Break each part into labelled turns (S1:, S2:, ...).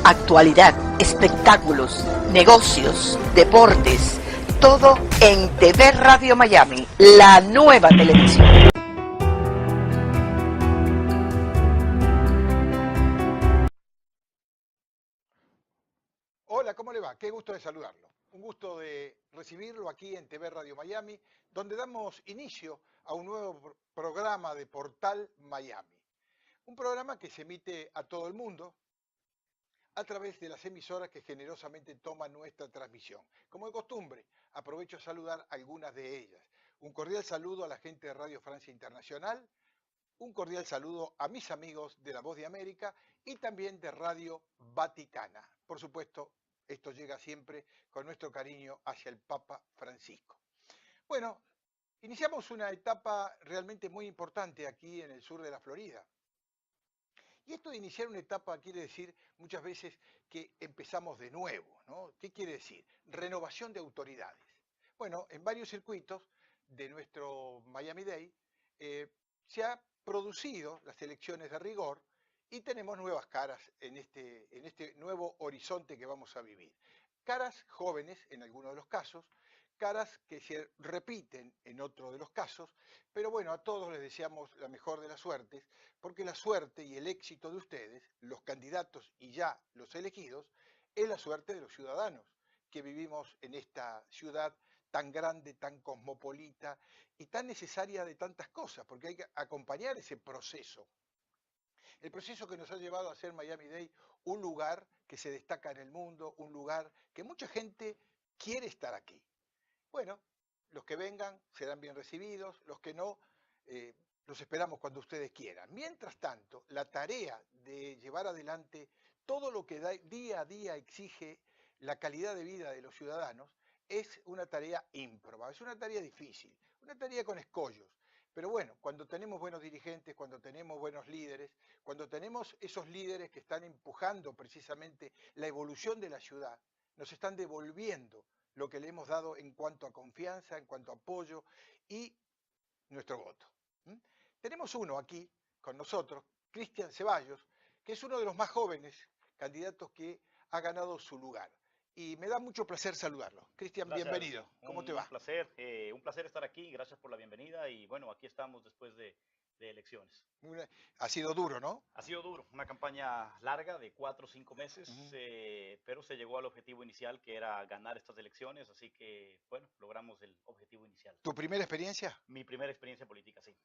S1: Actualidad, espectáculos, negocios, deportes, todo en TV Radio Miami, la nueva televisión.
S2: Hola, ¿cómo le va? Qué gusto de saludarlo. Un gusto de recibirlo aquí en TV Radio Miami, donde damos inicio a un nuevo programa de Portal Miami. Un programa que se emite a todo el mundo a través de las emisoras que generosamente toman nuestra transmisión. Como de costumbre, aprovecho a saludar a algunas de ellas. Un cordial saludo a la gente de Radio Francia Internacional, un cordial saludo a mis amigos de La Voz de América y también de Radio Vaticana. Por supuesto, esto llega siempre con nuestro cariño hacia el Papa Francisco. Bueno, iniciamos una etapa realmente muy importante aquí en el sur de la Florida. Y esto de iniciar una etapa quiere decir muchas veces que empezamos de nuevo, ¿no? ¿Qué quiere decir? Renovación de autoridades. Bueno, en varios circuitos de nuestro Miami-Dade se ha producido las elecciones de rigor y tenemos nuevas caras en este nuevo horizonte que vamos a vivir. Caras jóvenes en algunos de los casos, caras que se repiten en otro de los casos, pero bueno, a todos les deseamos la mejor de las suertes, porque la suerte y el éxito de ustedes, los candidatos y ya los elegidos, es la suerte de los ciudadanos que vivimos en esta ciudad tan grande, tan cosmopolita y tan necesaria de tantas cosas, porque hay que acompañar ese proceso. El proceso que nos ha llevado a hacer Miami-Dade un lugar que se destaca en el mundo, un lugar que mucha gente quiere estar aquí. Bueno, los que vengan serán bien recibidos, los que no, los esperamos cuando ustedes quieran. Mientras tanto, la tarea de llevar adelante todo lo que día a día exige la calidad de vida de los ciudadanos es una tarea ímproba, es una tarea difícil, una tarea con escollos. Pero bueno, cuando tenemos buenos dirigentes, cuando tenemos buenos líderes, cuando tenemos esos líderes que están empujando precisamente la evolución de la ciudad, nos están devolviendo lo que le hemos dado en cuanto a confianza, en cuanto a apoyo y nuestro voto. Tenemos uno aquí con nosotros, Cristian Ceballos, que es uno de los más jóvenes candidatos que ha ganado su lugar. Y me da mucho placer saludarlo. Cristian, bienvenido. ¿Cómo te va?
S3: Un placer estar aquí. Gracias por la bienvenida. Y bueno, aquí estamos después de elecciones.
S2: Ha sido duro, ¿no?
S3: Ha sido duro, una campaña larga de 4 o 5 meses, pero se llegó al objetivo inicial, que era ganar estas elecciones, así que, bueno, logramos el objetivo inicial.
S2: ¿Tu primera experiencia?
S3: Mi primera experiencia política, sí.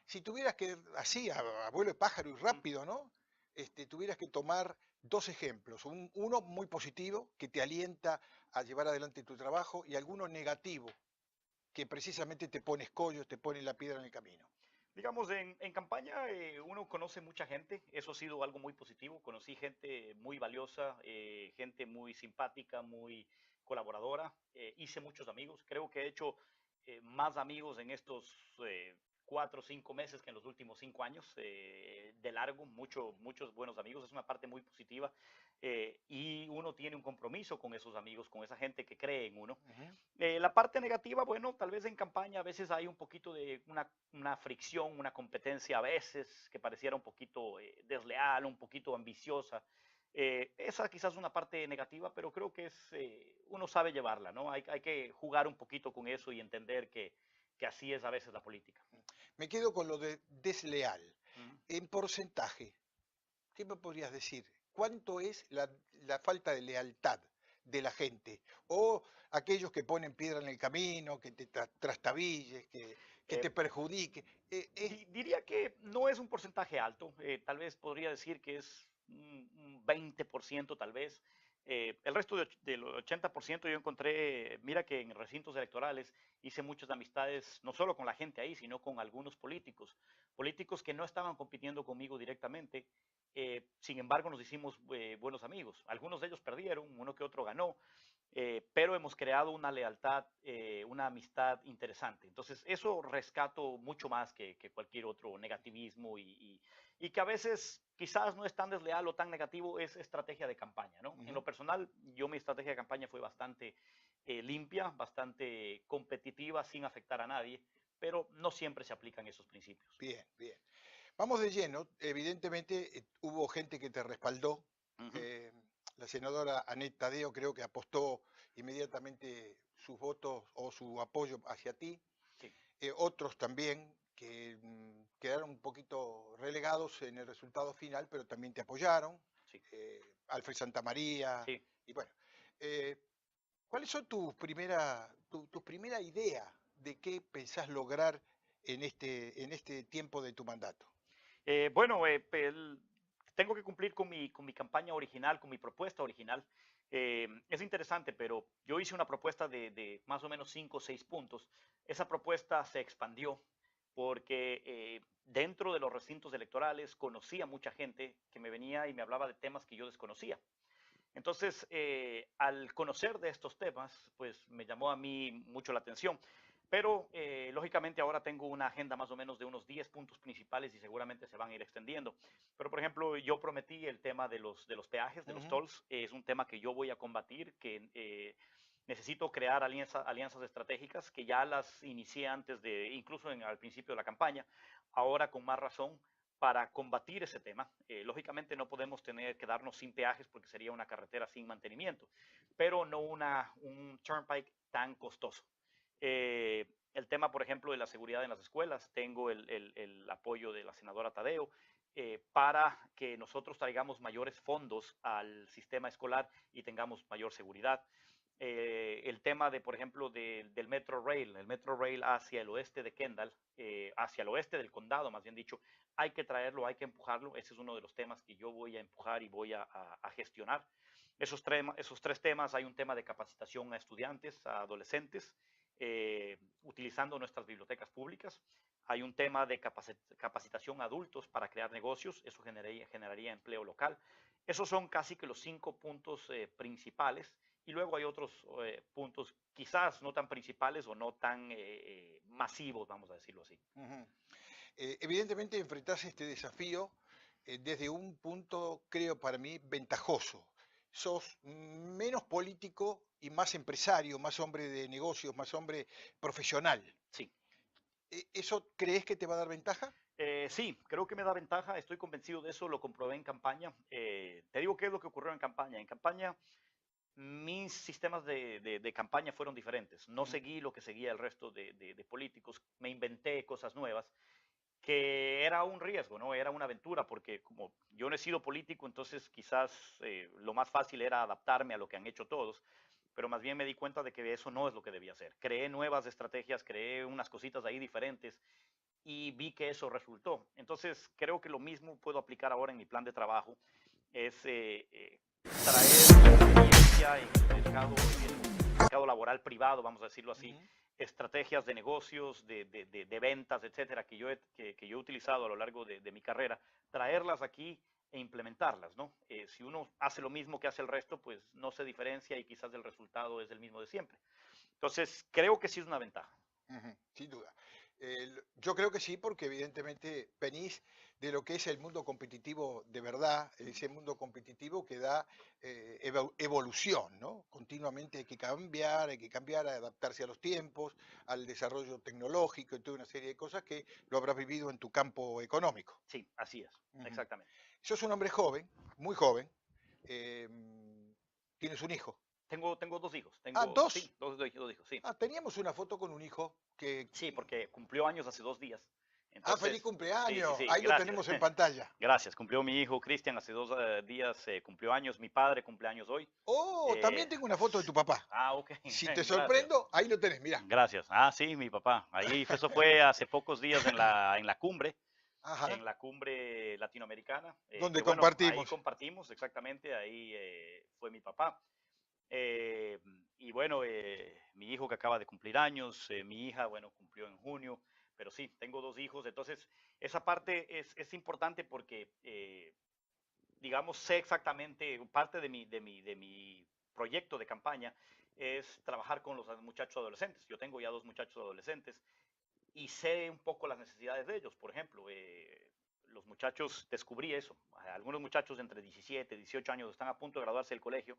S2: Si tuvieras que, así, a vuelo de pájaro y rápido, ¿no? Tuvieras que tomar dos ejemplos, uno muy positivo, que te alienta a llevar adelante tu trabajo, y alguno negativo, que precisamente te pone escollos, te pone la piedra en el camino.
S3: Digamos, en campaña uno conoce mucha gente, eso ha sido algo muy positivo, conocí gente muy valiosa, gente muy simpática, muy colaboradora, hice muchos amigos, creo que he hecho más amigos en estos 4 o 5 meses que en los últimos 5 años, de largo, muchos buenos amigos, es una parte muy positiva, y uno tiene un compromiso con esos amigos, con esa gente que cree en uno. La parte negativa, bueno, tal vez en campaña a veces hay un poquito de una fricción, una competencia a veces que pareciera un poquito desleal, un poquito ambiciosa. Esa quizás es una parte negativa, pero creo que uno sabe llevarla, ¿no? Hay que jugar un poquito con eso y entender que así es a veces la política.
S2: Me quedo con lo de desleal. En porcentaje, ¿qué me podrías decir? ¿Cuánto es la falta de lealtad de la gente? O aquellos que ponen piedra en el camino, que te trastabilles, que te perjudique.
S3: Diría que no es un porcentaje alto, tal vez podría decir que es un 20% tal vez. El resto del 80% yo encontré, mira que en recintos electorales hice muchas amistades, no solo con la gente ahí, sino con algunos políticos que no estaban compitiendo conmigo directamente. Sin embargo, nos hicimos buenos amigos. Algunos de ellos perdieron, uno que otro ganó, pero hemos creado una lealtad, una amistad interesante. Entonces, eso rescato mucho más que cualquier otro negativismo y que a veces quizás no es tan desleal o tan negativo, es estrategia de campaña, ¿no? En lo personal, mi estrategia de campaña fue bastante limpia, bastante competitiva, sin afectar a nadie, pero no siempre se aplican esos principios.
S2: Bien, bien. Vamos de lleno. Evidentemente hubo gente que te respaldó,
S3: Ujú.
S2: La senadora Anet Tadeo creo que apostó inmediatamente sus votos o su apoyo hacia ti.
S3: Sí,
S2: Otros también que quedaron un poquito relegados en el resultado final, pero también te apoyaron.
S3: sí,
S2: Alfred Santamaría,
S3: sí.
S2: y bueno. eh, ¿Cuáles son tu primera idea de qué pensás lograr en este tiempo de tu mandato?
S3: Bueno, tengo que cumplir con mi campaña original, con mi propuesta original. Es interesante, pero yo hice una propuesta de más o menos 5 o 6 puntos. Esa propuesta se expandió porque dentro de los recintos electorales conocía mucha gente que me venía y me hablaba de temas que yo desconocía. Entonces, al conocer de estos temas, pues me llamó a mí mucho la atención. Pero, lógicamente, ahora tengo una agenda más o menos de unos 10 puntos principales y seguramente se van a ir extendiendo. Pero, por ejemplo, yo prometí el tema de los peajes, de los
S2: Ujú.
S3: tolls. Es un tema que yo voy a combatir, que necesito crear alianzas estratégicas, que ya las inicié antes de, incluso al principio de la campaña, ahora con más razón para combatir ese tema. Lógicamente no podemos quedarnos sin peajes porque sería una carretera sin mantenimiento, pero no un turnpike tan costoso. El tema, por ejemplo, de la seguridad en las escuelas, tengo el apoyo de la senadora Tadeo para que nosotros traigamos mayores fondos al sistema escolar y tengamos mayor seguridad. El tema de, por ejemplo, del Metro Rail, el Metro Rail hacia el oeste de Kendall, hacia el oeste del condado, más bien dicho, hay que traerlo, hay que empujarlo. Ese es uno de los temas que yo voy a empujar y voy a gestionar. Esos 3 temas, hay un tema de capacitación a estudiantes, a adolescentes, utilizando nuestras bibliotecas públicas. Hay un tema de capacitación a adultos para crear negocios, eso generaría empleo local. Esos son casi que los 5 puntos principales. Y luego hay otros puntos quizás no tan principales o no tan masivos, vamos a decirlo así.
S2: Ujú. Evidentemente enfrentás este desafío desde un punto, creo para mí, ventajoso. Sos menos político y más empresario, más hombre de negocios, más hombre profesional.
S3: Sí.
S2: ¿Eso crees que te va a dar ventaja?
S3: Sí, creo que me da ventaja, estoy convencido de eso, lo comprobé en campaña. Te digo qué es lo que ocurrió en campaña. En campaña, mis sistemas de campaña fueron diferentes. No
S2: Ujú.
S3: seguí lo que seguía el resto de políticos, me inventé cosas nuevas, que era un riesgo, ¿no? Era una aventura, porque como yo no he sido político, entonces quizás lo más fácil era adaptarme a lo que han hecho todos, pero más bien me di cuenta de que eso no es lo que debía hacer. Creé nuevas estrategias, creé unas cositas ahí diferentes y vi que eso resultó. Entonces creo que lo mismo puedo aplicar ahora en mi plan de trabajo, es traer experiencia en el mercado laboral privado, vamos a decirlo así,
S2: Ujú.
S3: estrategias de negocios, de ventas, etcétera, que yo he utilizado a lo largo de mi carrera, traerlas aquí e implementarlas, ¿no? Si uno hace lo mismo que hace el resto, pues no se diferencia y quizás el resultado es el mismo de siempre. Entonces, creo que sí es una ventaja.
S2: Ujú, sin duda. Yo creo que sí, porque evidentemente venís de lo que es el mundo competitivo de verdad, ese mundo competitivo que da evolución, ¿no? Continuamente hay que cambiar, adaptarse a los tiempos, al desarrollo tecnológico y toda una serie de cosas que lo habrás vivido en tu campo económico.
S3: Sí, así es,
S2: Ujú.
S3: exactamente.
S2: Sos un hombre joven, muy joven, eh, tienes un hijo.
S3: Tengo 2 hijos,
S2: Ah,
S3: sí,
S2: dos.
S3: dos hijos, sí.
S2: Ah, teníamos una foto con un hijo que
S3: Sí, porque cumplió años hace 2 días.
S2: Ah, feliz
S3: Entonces, sí, sí,
S2: cumpleaños.
S3: sí,
S2: Ahí lo
S3: gracias.
S2: tenemos en pantalla.
S3: Gracias. Cumplió mi hijo Cristian hace 2 días, cumplió años. Mi padre cumple años hoy.
S2: Oh, también tengo una foto de tu papá.
S3: Ok,
S2: Si te
S3: gracias.
S2: sorprendo, ahí lo tenés, mirá.
S3: Gracias. Ah, sí, mi papá. Eso fue hace pocos días
S2: Ajá,
S3: en la cumbre latinoamericana, que
S2: donde
S3: bueno, ahí
S2: compartimos.
S3: compartimos exactamente, ahí fue mi papá. Eh, y bueno, mi hijo que acaba de cumplir años, mi hija, bueno, cumplió en junio, pero sí, tengo 2 hijos, entonces esa parte es importante porque, digamos, sé exactamente, parte de mi proyecto de campaña es trabajar con los muchachos adolescentes. Yo tengo ya 2 muchachos adolescentes y sé un poco las necesidades de ellos. Por ejemplo, los muchachos, descubrí eso. Algunos muchachos de entre 17 y 18 años están a punto de graduarse del colegio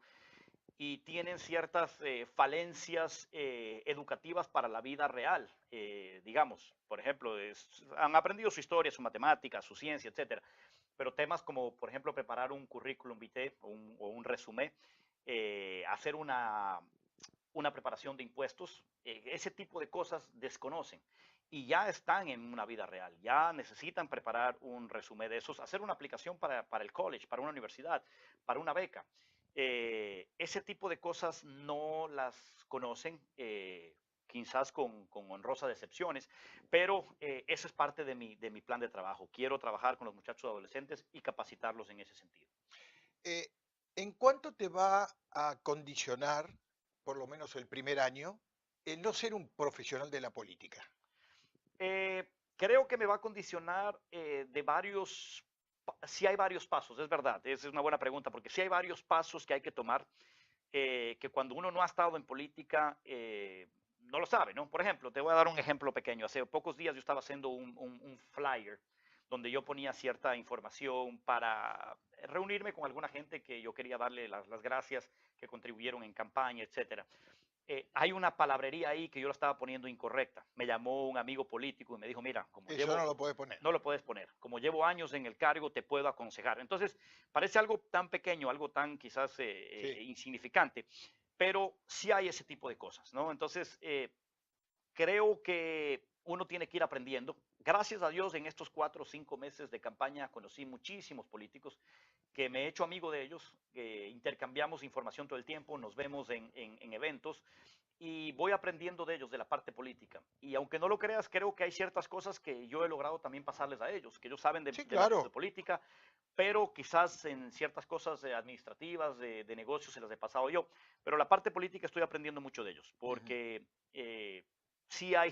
S3: y tienen ciertas falencias educativas para la vida real. Digamos, por ejemplo, han aprendido su historia, su matemática, su ciencia, etcétera, pero temas como, por ejemplo, preparar un currículum vitae o un resumen, hacer una preparación de impuestos, ese tipo de cosas desconocen y ya están en una vida real, ya necesitan preparar un resumen de esos, hacer una aplicación para el college, para una universidad, para una beca. Ese tipo de cosas no las conocen, quizás con honrosas excepciones, pero eso es parte de mi plan de trabajo. Quiero trabajar con los muchachos adolescentes y capacitarlos en ese sentido.
S2: Eh, ¿En cuánto te va a condicionar, por lo menos el primer año, el no ser un profesional de la política?
S3: Creo que me va a condicionar de varios, si hay varios pasos, es verdad, esa es una buena pregunta, porque si hay varios pasos que hay que tomar, que cuando uno no ha estado en política, no lo sabe, ¿no? Por ejemplo, te voy a dar un ejemplo pequeño. Hace pocos días yo estaba haciendo un flyer donde yo ponía cierta información para reunirme con alguna gente que yo quería darle las gracias, que contribuyeron en campaña, etcétera. Hay una palabrería ahí que yo la estaba poniendo incorrecta. Me llamó un amigo político y me dijo, mira, como
S2: Eso
S3: llevo,
S2: no lo puedes poner.
S3: no lo puedes poner. Como llevo años en el cargo, te puedo aconsejar. Entonces, parece algo tan pequeño, algo tan quizás
S2: Sí.
S3: insignificante, pero sí hay ese tipo de cosas, ¿no? Entonces, creo que uno tiene que ir aprendiendo. Gracias a Dios, en estos 4 o 5 meses de campaña conocí muchísimos políticos que me he hecho amigo de ellos, que intercambiamos información todo el tiempo, nos vemos en eventos y voy aprendiendo de ellos, de la parte política. Y aunque no lo creas, creo que hay ciertas cosas que yo he logrado también pasarles a ellos, que ellos saben
S2: Sí,
S3: de
S2: claro.
S3: política, pero quizás en ciertas cosas administrativas, de negocios, se las he pasado yo. Pero la parte política estoy aprendiendo mucho de ellos,
S2: Ujú.
S3: porque sí hay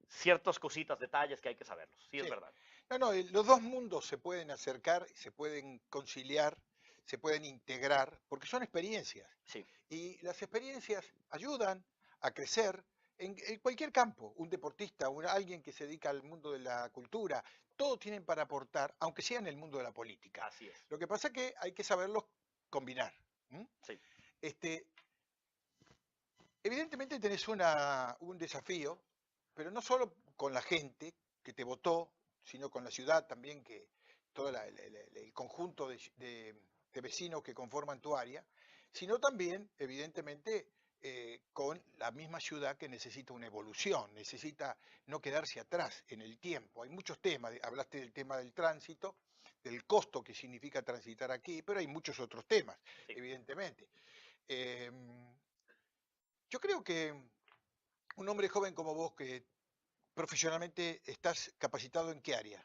S3: ciertas cositas, detalles que hay que saberlos, sí es
S2: Sí.
S3: verdad.
S2: No, no, los dos mundos se pueden acercar, se pueden conciliar, se pueden integrar, porque son experiencias.
S3: Sí,
S2: Y las experiencias ayudan a crecer en cualquier campo. Un deportista, alguien que se dedica al mundo de la cultura, todos tienen para aportar, aunque sea en el mundo de la política.
S3: así es.
S2: Lo que pasa es que hay que saberlos combinar. ¿M?
S3: Sí,
S2: Este, Evidentemente tenés un desafío, pero no solo con la gente que te votó, sino con la ciudad también, que todo el conjunto de vecinos que conforman tu área, sino también, evidentemente, con la misma ciudad que necesita una evolución, necesita no quedarse atrás en el tiempo. Hay muchos temas, hablaste del tema del tránsito, del costo que significa transitar aquí, pero hay muchos otros temas,
S3: sí.
S2: evidentemente. Em, yo creo que un hombre joven como vos, que profesionalmente estás capacitado en qué área.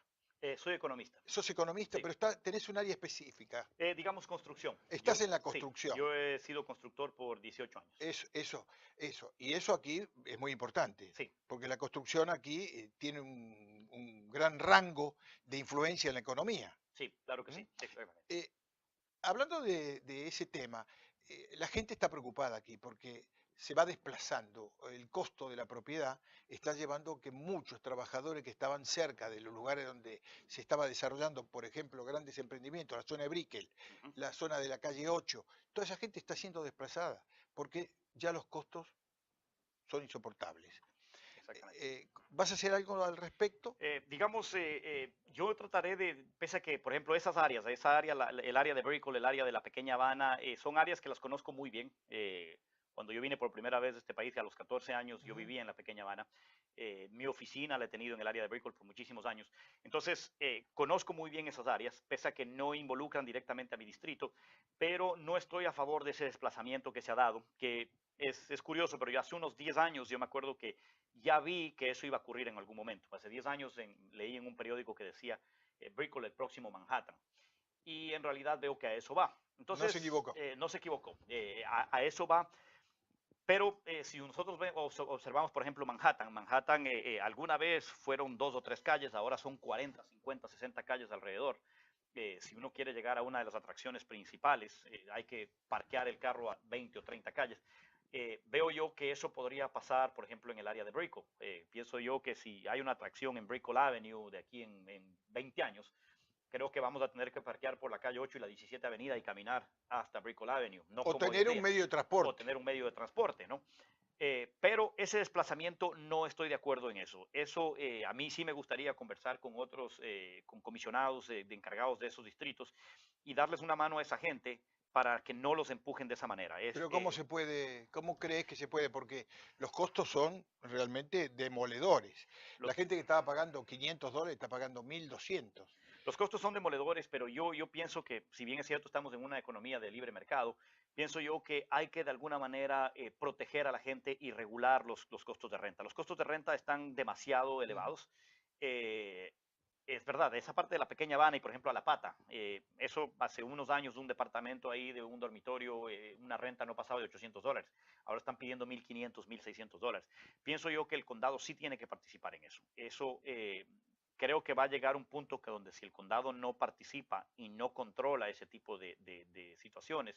S3: Soy economista.
S2: Sos economista,
S3: Sí.
S2: pero tenés un área específica.
S3: Digamos construcción.
S2: Estás en la
S3: Sí,
S2: construcción.
S3: yo he sido constructor por 18 años.
S2: Eso. Y eso aquí es muy importante,
S3: Sí,
S2: porque la construcción aquí tiene un gran rango de influencia en la economía.
S3: sí, claro que
S2: ¿Mm?
S3: sí, exactamente.
S2: Eh, Hablando de ese tema, la gente está preocupada aquí porque se va desplazando, el costo de la propiedad está llevando que muchos trabajadores que estaban cerca de los lugares donde se estaba desarrollando, por ejemplo, grandes emprendimientos, la zona de Brickell,
S3: Ujú,
S2: la zona de la calle 8, toda esa gente está siendo desplazada porque ya los costos son insoportables.
S3: exactamente.
S2: ¿Vas a hacer algo al respecto?
S3: Digamos, yo trataré de, pese a que, por ejemplo, esa área, el área de Brickell, el área de la Pequeña Habana, son áreas que las conozco muy bien. Cuando yo vine por primera vez de este país, a los 14 años, yo
S2: Ujú.
S3: vivía en la Pequeña Habana. Mi oficina la he tenido en el área de Brickell por muchísimos años. Entonces, conozco muy bien esas áreas, pese a que no involucran directamente a mi distrito, pero no estoy a favor de ese desplazamiento que se ha dado, que es curioso, pero ya hace unos 10 años yo me acuerdo que ya vi que eso iba a ocurrir en algún momento. Hace 10 años leí en un periódico que decía Brickell, el próximo Manhattan. Y en realidad veo que a eso va.
S2: No se
S3: Entonces,
S2: equivocó.
S3: no se equivocó. A eso va. Pero si nosotros observamos, por ejemplo, Manhattan alguna vez fueron 2 o 3 calles, ahora son 40, 50, 60 calles alrededor. Si uno quiere llegar a una de las atracciones principales, hay que parquear el carro a 20 o 30 calles. Veo yo que eso podría pasar, por ejemplo, en el área de Brickell. Pienso yo que si hay una atracción en Brickell Avenue de aquí en 20 años, creo que vamos a tener que parquear por la calle 8 y la 17 Avenida y caminar hasta Brickell Avenue, no
S2: O
S3: como hoy en
S2: tener un
S3: día,
S2: medio de
S3: o
S2: transporte.
S3: tener un medio de transporte, ¿no? Pero ese desplazamiento no estoy de acuerdo en eso. Eso a mí sí me gustaría conversar con otros, con comisionados de encargados de esos distritos y darles una mano a esa gente para que no los empujen de esa manera.
S2: Pero ¿cómo se puede, cómo crees que se puede? Porque los costos son realmente demoledores. La
S3: Los,
S2: gente que estaba pagando $500 está pagando 1.200.
S3: los costos son demoledores, pero yo pienso que, si bien es cierto, estamos en una economía de libre mercado, pienso yo que hay que de alguna manera proteger a la gente y regular los costos de renta. Los costos de renta están demasiado
S2: Ujú.
S3: elevados. Eh, es verdad, esa parte de la pequeña Habana y, por ejemplo, a La Pata, eso hace unos años de un departamento ahí, de un dormitorio, una renta no pasaba de $800. Ahora están pidiendo 1.500, $1.600. Pienso yo que el condado sí tiene que participar en eso. Eso creo que va a llegar un punto que donde si el condado no participa y no controla ese tipo de situaciones,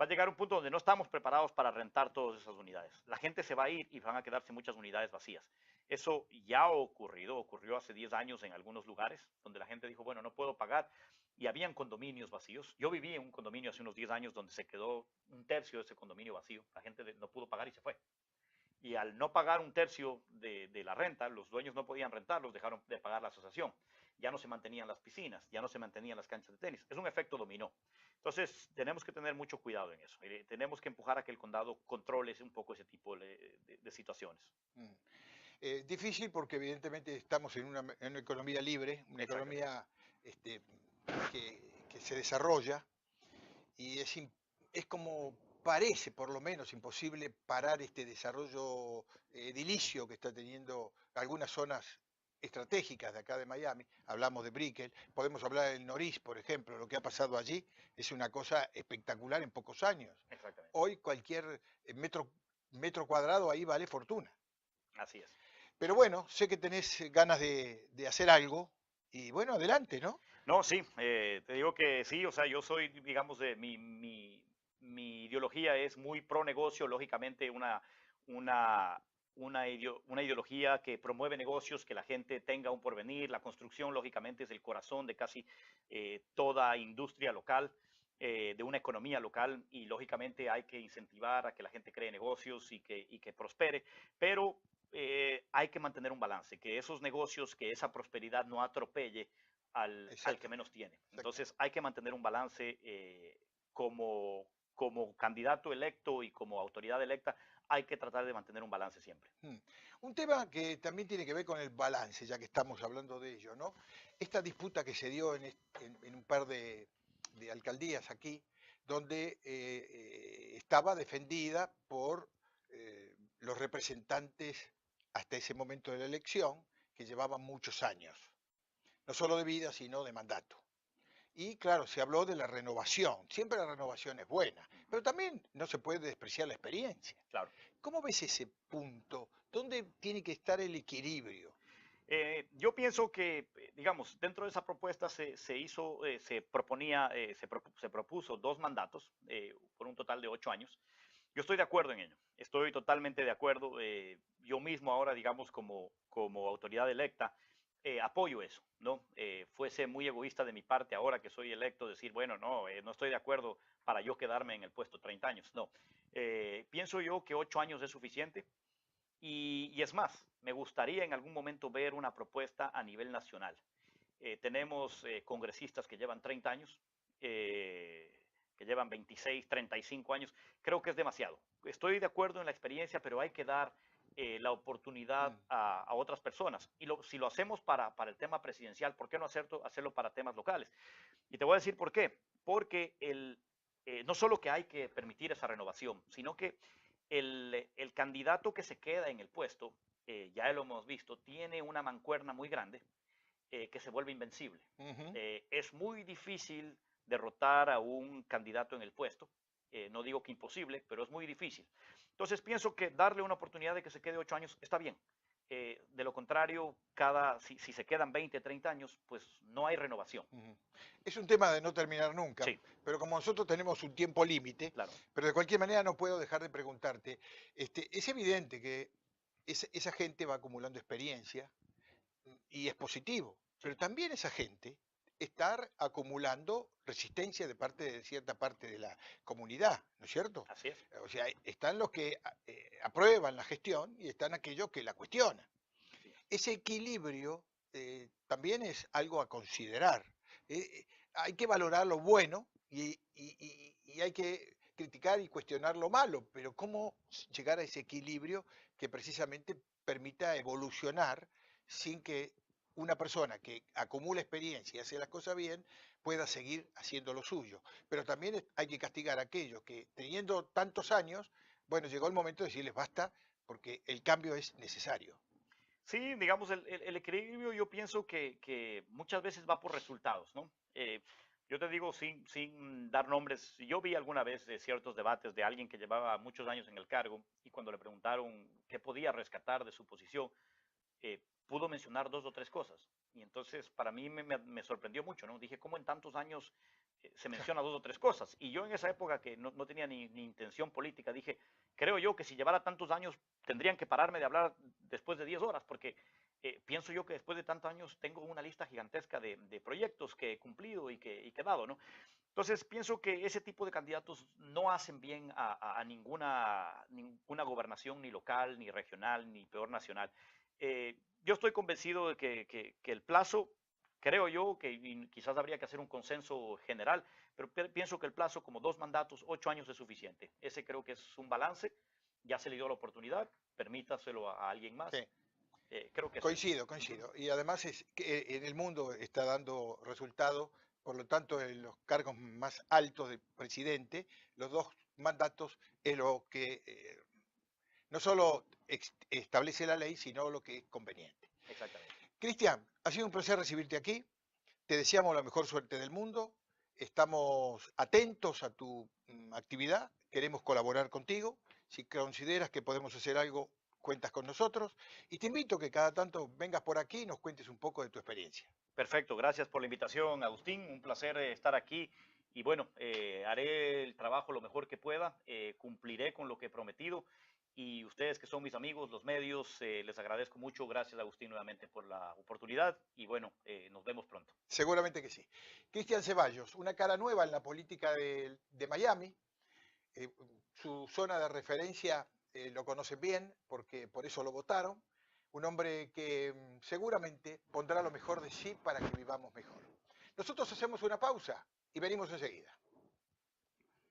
S3: va a llegar un punto donde no estamos preparados para rentar todas esas unidades. La gente se va a ir y van a quedarse muchas unidades vacías. Eso ya ha ocurrido, ocurrió hace 10 años en algunos lugares, donde la gente dijo, bueno, no puedo pagar, y habían condominios vacíos. Yo viví en un condominio hace unos 10 años donde se quedó un tercio de ese condominio vacío. La gente no pudo pagar y se fue. Y al no pagar un tercio de la renta, los dueños no podían rentarlos, dejaron de pagar la asociación. Ya no se mantenían las piscinas, ya no se mantenían las canchas de tenis. Es un efecto dominó. Entonces, tenemos que tener mucho cuidado en eso. Tenemos que empujar a que el condado controle un poco ese tipo de situaciones.
S2: Mm. Difícil porque evidentemente estamos en una economía libre, una
S3: Exactamente.
S2: economía este, que se desarrolla y es como parece por lo menos imposible parar este desarrollo edilicio que está teniendo algunas zonas estratégicas de acá de Miami. Hablamos de Brickell, podemos hablar del Norris, por ejemplo, lo que ha pasado allí es una cosa espectacular en pocos años.
S3: Exactamente.
S2: Hoy cualquier metro cuadrado ahí vale fortuna.
S3: Así es.
S2: Pero bueno, sé que tenés ganas de hacer algo y bueno, adelante, ¿no?
S3: No, sí, te digo que sí, o sea, yo soy, digamos, mi ideología es muy pro negocio, lógicamente una, una ideología que promueve negocios, que la gente tenga un porvenir. La construcción, lógicamente, es el corazón de casi toda industria local, de una economía local, y lógicamente hay que incentivar a que la gente cree negocios y que prospere, pero hay que mantener un balance, que esos negocios, que esa prosperidad no atropelle al que menos
S2: Exactamente,
S3: tiene. Entonces
S2: exactamente.
S3: hay que mantener un balance como candidato electo y como autoridad electa, hay que tratar de mantener un balance siempre.
S2: Mm. Un tema que también tiene que ver con el balance, ya que estamos hablando de ello, ¿no? Esta disputa que se dio en un par de alcaldías aquí, donde estaba defendida por los representantes hasta ese momento de la elección, que llevaban muchos años, no solo de vida, sino de mandato. Y claro, se habló de la renovación. Siempre la renovación es buena,
S3: Ujú.
S2: pero también no se puede despreciar la experiencia.
S3: Claro.
S2: ¿Cómo ves ese punto? ¿Dónde tiene que estar el equilibrio?
S3: Yo pienso que, digamos, dentro de esa propuesta se hizo, se proponía, se propuso 2 mandatos por un total de 8 años. Yo estoy de acuerdo en ello, estoy totalmente de acuerdo. Yo mismo ahora, digamos, como autoridad electa, apoyo eso, ¿no? Fuese muy egoísta de mi parte ahora que soy electo decir, bueno, no, no estoy de acuerdo para yo quedarme en el puesto 30 años. No, pienso yo que 8 años es suficiente. Y es más, me gustaría en algún momento ver una propuesta a nivel nacional. Tenemos congresistas que llevan 30 años, que llevan 26, 35 años. Creo que es demasiado. Estoy de acuerdo en la experiencia, pero hay que dar la oportunidad
S2: Mm,
S3: a otras personas. Y si lo hacemos para el tema presidencial, ¿por qué no hacerlo para temas locales? Y te voy a decir por qué. Porque no solo que hay que permitir esa renovación, sino que el candidato que se queda en el puesto, ya lo hemos visto, tiene una mancuerna muy grande que se vuelve invencible.
S2: ujú.
S3: Es muy difícil derrotar a un candidato en el puesto. No digo que imposible, pero es muy difícil. Entonces pienso que darle una oportunidad de que se quede 8 años está bien. De lo contrario, si se quedan 20, 30 años, pues no hay renovación.
S2: Ujú. Es un tema de no terminar nunca,
S3: Sí,
S2: pero como nosotros tenemos un tiempo límite,
S3: claro.
S2: pero de cualquier manera no puedo dejar de preguntarte, es evidente que esa gente va acumulando experiencia y es positivo,
S3: Sí,
S2: pero también esa gente estar acumulando resistencia de parte de cierta parte de la comunidad, ¿no es cierto?
S3: Así es.
S2: O sea, están los que aprueban la gestión y están aquellos que la cuestionan.
S3: Sí.
S2: Ese equilibrio también es algo a considerar. Hay que valorar lo bueno y hay que criticar y cuestionar lo malo, pero cómo llegar a ese equilibrio que precisamente permita evolucionar sin que una persona que acumula experiencia y hace las cosas bien pueda seguir haciendo lo suyo. Pero también hay que castigar a aquellos que teniendo tantos años, bueno, llegó el momento de decirles basta porque el cambio es necesario.
S3: Sí, digamos, el equilibrio yo pienso que muchas veces va por resultados, ¿no? Yo te digo sin dar nombres, yo vi alguna vez ciertos debates de alguien que llevaba muchos años en el cargo y cuando le preguntaron qué podía rescatar de su posición, pudo mencionar dos o tres cosas. Y entonces para mí me sorprendió mucho, ¿no? Dije, ¿cómo en tantos años se menciona dos o tres cosas? Y yo en esa época que no tenía ni intención política, dije, creo yo que si llevara tantos años tendrían que pararme de hablar después de 10 horas, porque pienso yo que después de tantos años tengo una lista gigantesca de proyectos que he cumplido y que he dado, ¿no? Entonces pienso que ese tipo de candidatos no hacen bien a ninguna gobernación, ni local, ni regional, ni peor nacional. Yo estoy convencido de que el plazo, creo yo, que quizás habría que hacer un consenso general, pero pienso que el plazo como 2 mandatos, 8 años es suficiente. Ese creo que es un balance, ya se le dio la oportunidad, permítaselo a alguien más.
S2: Sí.
S3: Creo que eso es.
S2: Coincido, coincido. Y además es que en el mundo está dando resultado, por lo tanto, en los cargos más altos de presidente, los 2 mandatos es lo que no solo establece la ley, sino lo que es conveniente.
S3: Exactamente.
S2: Cristian, ha sido un placer recibirte aquí. Te deseamos la mejor suerte del mundo. Estamos atentos a tu actividad. Queremos colaborar contigo. Si consideras que podemos hacer algo, cuentas con nosotros. Y te invito a que cada tanto vengas por aquí y nos cuentes un poco de tu experiencia.
S3: Perfecto, gracias por la invitación, Agustín. Un placer estar aquí. Y bueno, haré el trabajo lo mejor que pueda, cumpliré con lo que he prometido. Y ustedes que son mis amigos, los medios, les agradezco mucho. Gracias, Agustín, nuevamente por la oportunidad. Y bueno, nos vemos pronto.
S2: Seguramente que sí. Cristian Ceballos, una cara nueva en la política de Miami. eh, Su zona de referencia lo conocen bien, porque por eso lo votaron. Un hombre que seguramente pondrá lo mejor de sí para que vivamos mejor. Nosotros hacemos una pausa y venimos enseguida.